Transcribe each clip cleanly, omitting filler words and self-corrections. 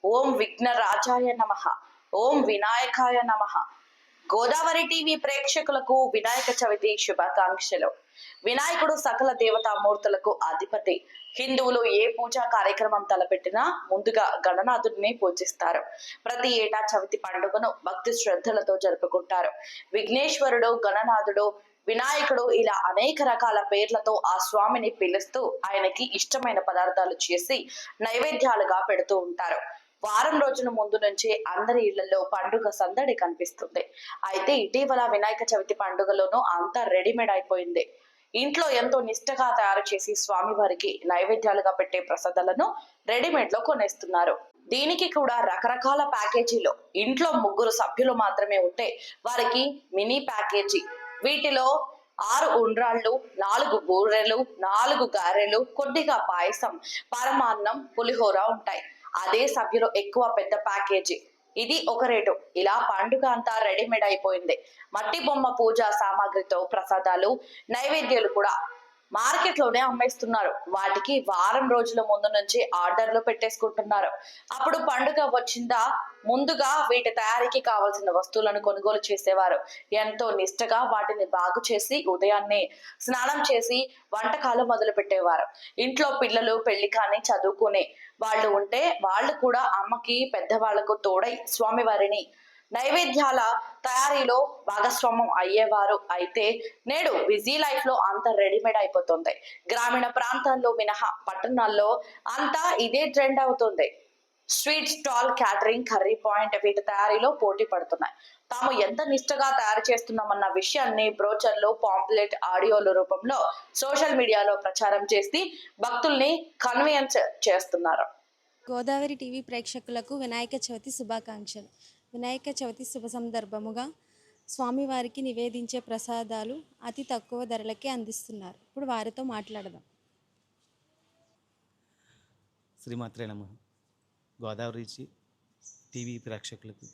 ఓం విఘ్నరాజాయ నమః. ఓం వినాయకాయ నమః. గోదావరి టీవీ ప్రేక్షకులకు వినాయక చవితి శుభాకాంక్షలు. వినాయకుడు సకల దేవతామూర్తులకు అధిపతి. హిందువులు ఏ పూజా కార్యక్రమం తలపెట్టినా ముందుగా గణనాథుడిని పూజిస్తారు. ప్రతి ఏటా చవితి పండుగను భక్తి శ్రద్ధలతో జరుపుకుంటారు. విఘ్నేశ్వరుడు, గణనాథుడు, వినాయకుడు ఇలా అనేక రకాల పేర్లతో ఆ స్వామిని పిలుస్తూ ఆయనకి ఇష్టమైన పదార్థాలు చేసి నైవేద్యాలుగా పెడుతూ ఉంటారు. వారం రోజుల ముందు నుంచి అందరి ఇళ్లలో పండుగ సందడి కనిపిస్తుంది. అయితే ఇటీవల వినాయక చవితి పండుగలోనూ అంతా రెడీమేడ్ అయిపోయింది. ఇంట్లో ఎంతో నిష్టగా తయారు చేసి స్వామివారికి నైవేద్యాలుగా పెట్టే ప్రసాదాలను రెడీమేడ్ లో కొనేస్తున్నారు. దీనికి కూడా రకరకాల ప్యాకేజీలో ఇంట్లో 3 సభ్యులు మాత్రమే ఉంటే వారికి మినీ ప్యాకేజీ. వీటిలో 6 ఉండ్రాళ్ళు, 4 బూరెలు, 4 గారెలు, కొద్దిగా పాయసం, పరమాన్నం, పులిహోర ఉంటాయి. అదే సభ్యులు ఎక్కువ పెద్ద ప్యాకేజీ. ఇది ఒక రేటు. ఇలా పండుగ అంతా రెడీమేడ్ అయిపోయింది. మట్టి బొమ్మ పూజా సామాగ్రితో ప్రసాదాలు, నైవేద్యాలు కూడా మార్కెట్ లోనే అమ్మేస్తున్నారు. వాటికి వారం రోజుల ముందు నుంచి ఆర్డర్లు పెట్టేసుకుంటున్నారు. అప్పుడు పండుగ వచ్చిందా ముందుగా వీటి తయారీకి కావాల్సిన వస్తువులను కొనుగోలు చేసేవారు. ఎంతో నిష్టగా వాటిని బాగు చేసి ఉదయాన్నే స్నానం చేసి వంటకాలు మొదలు పెట్టేవారు. ఇంట్లో పిల్లలు పెళ్లి కానీ చదువుకునే వాళ్ళు ఉంటే వాళ్ళు కూడా అమ్మకి పెద్దవాళ్లకు తోడై స్వామివారిని నైవేద్యాల తయారీలో భాగస్వామ్యం అయ్యేవారు. అయితే నేడు బిజీ లైఫ్ లో అంత రెడీమేడ్ అయిపోతుంది. గ్రామీణ ప్రాంతాల్లో మినహా పట్టణాల్లో అంతా ఇదే ట్రెండ్ అవుతుంది. Street stall, catering, curry point వీటి తయారీలో పోటీ పడుతున్నాయి. తాము ఎంత నిష్టగా తయారు చేస్తున్నామన్న విషయాన్ని బ్రోచర్లు, పాంప్లెట్, ఆడియోల రూపంలో సోషల్ మీడియాలో ప్రచారం చేసి భక్తుల్ని కన్విన్స్ చేస్తున్నారు. గోదావరి టీవీ ప్రేక్షకులకు వినాయక చవితి శుభాకాంక్షలు. వినాయక చవితి శుభ సందర్భముగా స్వామివారికి నివేదించే ప్రసాదాలు అతి తక్కువ ధరలకే అందిస్తున్నారు. ఇప్పుడు వారితో మాట్లాడదాం. శ్రీమాత్రే నమః. గోదావరి టీవీ ప్రేక్షకులకు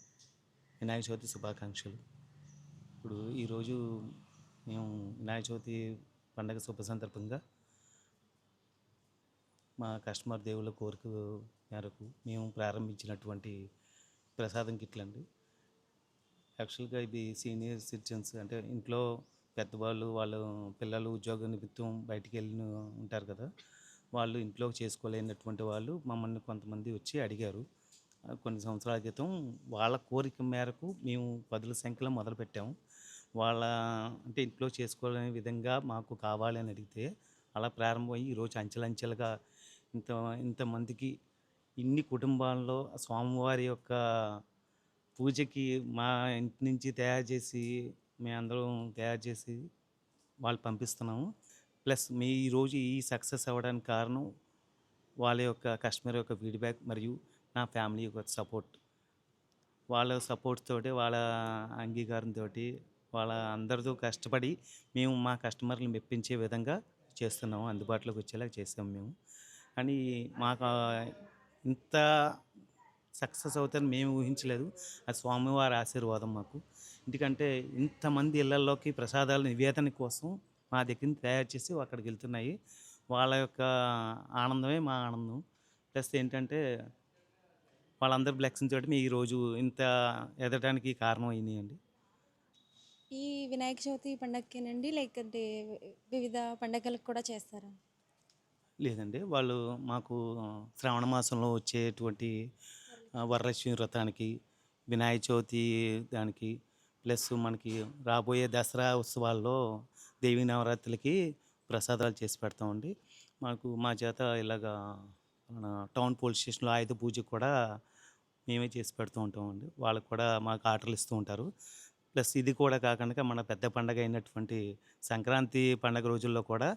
వినాయక చవితి శుభాకాంక్షలు. ఇప్పుడు ఈరోజు మేము వినాయక చవితి పండగ శుభ సందర్భంగా మా కస్టమర్ దేవుళ్ళ కోరిక మేరకు మేము ప్రారంభించినటువంటి ప్రసాదం కిట్లండి. యాక్చువల్గా ఇది సీనియర్ సిటిజన్స్, అంటే ఇంట్లో పెద్దవాళ్ళు, వాళ్ళ పిల్లలు ఉద్యోగ నిమిత్తం బయటికి వెళ్ళి ఉంటారు కదా, వాళ్ళు ఇంట్లో చేసుకోలేనటువంటి వాళ్ళు మమ్మల్ని కొంతమంది వచ్చి అడిగారు. కొన్ని సంవత్సరాల క్రితం వాళ్ళ కోరిక మేరకు మేము 10ల సంఖ్యలో మొదలుపెట్టాము. వాళ్ళ అంటే ఇంట్లో చేసుకోలేని విధంగా మాకు కావాలని అడిగితే అలా ప్రారంభమయ్యి ఈరోజు అంచెలంచెలుగా ఇంతమందికి, ఇన్ని కుటుంబాల్లో స్వామివారి యొక్క పూజకి మా ఇంటి నుంచి తయారు చేసి మేమందరం తయారు చేసి వాళ్ళు పంపిస్తున్నాము. ప్లస్ మీ ఈరోజు ఈ సక్సెస్ అవ్వడానికి కారణం వాళ్ళ యొక్క కస్టమర్ యొక్క ఫీడ్బ్యాక్ మరియు నా ఫ్యామిలీ యొక్క సపోర్ట్. వాళ్ళ సపోర్ట్ తోటి, వాళ్ళ అంగీకారంతో, వాళ్ళ అందరితో కష్టపడి మేము మా కస్టమర్లు మెప్పించే విధంగా చేస్తున్నాము, అందుబాటులోకి వచ్చేలా చేసాము మేము. కానీ మాకు ఇంత సక్సెస్ అవుతుందని మేము ఊహించలేదు. అది స్వామివారి ఆశీర్వాదం మాకు. ఎందుకంటే ఇంతమంది ఇళ్లలోకి ప్రసాదాల నివేదన కోసం మా దగ్గర తయారు చేసి అక్కడికి వెళ్తున్నాయి. వాళ్ళ యొక్క ఆనందమే మా ఆనందం. ప్లస్ ఏంటంటే వాళ్ళందరి బ్లెస్సింగ్ తోటి మేము ఈరోజు ఇంత ఎదగడానికి కారణం అయినాయండి. ఈ వినాయక చవితి పండగకేనండి, లేకపోతే వివిధ పండగలకు కూడా చేస్తారా? లేదండి, వాళ్ళు మాకు శ్రావణ మాసంలో వచ్చేటువంటి వరలక్ష్మి వ్రతానికి, వినాయక చవితి దానికి, ప్లస్ మనకి రాబోయే దసరా ఉత్సవాల్లో దేవీ నవరాత్రులకి ప్రసాదాలు చేసి పెడతామండి. మా చేత ఇలాగా మన టౌన్ పోలీస్ స్టేషన్లో ఆయుధ పూజకు కూడా మేమే చేసి పెడుతూ ఉంటామండి. వాళ్ళకు కూడా మాకు ఆర్డర్లు ఇస్తూ ఉంటారు. ప్లస్ ఇది కూడా కాకుండా మన పెద్ద పండగ అయినటువంటి సంక్రాంతి పండగ రోజుల్లో కూడా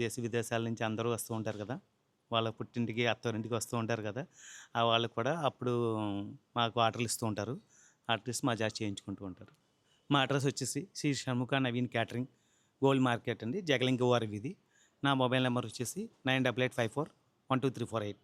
దేశ విదేశాల నుంచి అందరూ వస్తూ ఉంటారు కదా, వాళ్ళ పుట్టింటికి అత్తవారింటికి వస్తూ ఉంటారు కదా, ఆ వాళ్ళకు కూడా అప్పుడు మాకు ఆర్డర్లు ఇస్తూ ఉంటారు. ఆర్డర్స్ మా చేత చేయించుకుంటూ ఉంటారు. మా అడ్రస్ వచ్చేసి Shri Shanmukha Naveen catering, gold market అండి, జగలింగవారి వీధి. నా మొబైల్ నెంబర్ వచ్చేసి 9885412348.